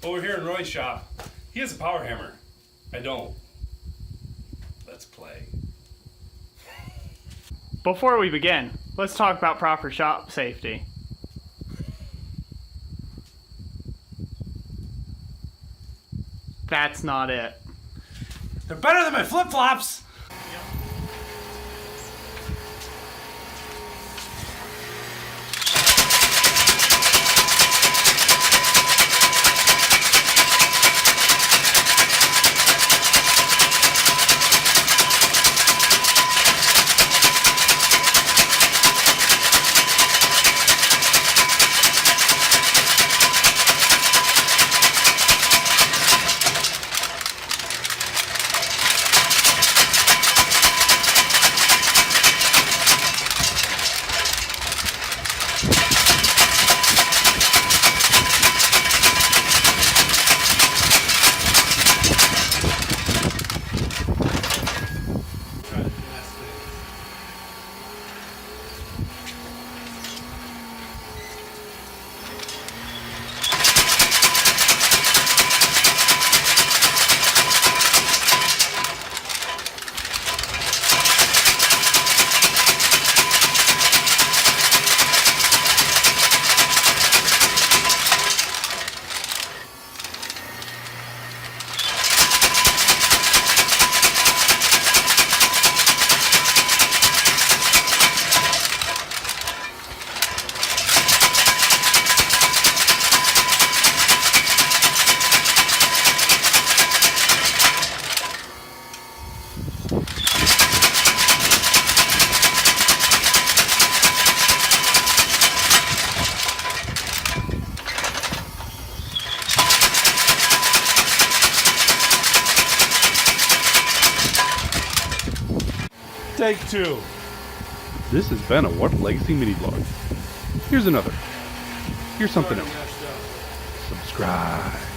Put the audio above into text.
Over here in Roy's shop, he has a power hammer. I don't. Let's play. Before we begin, let's talk about proper shop safety. That's not it. They're better than my flip-flops! Take two. This has been a Warped Legacy mini vlog. Here's another. Here's something else. Subscribe.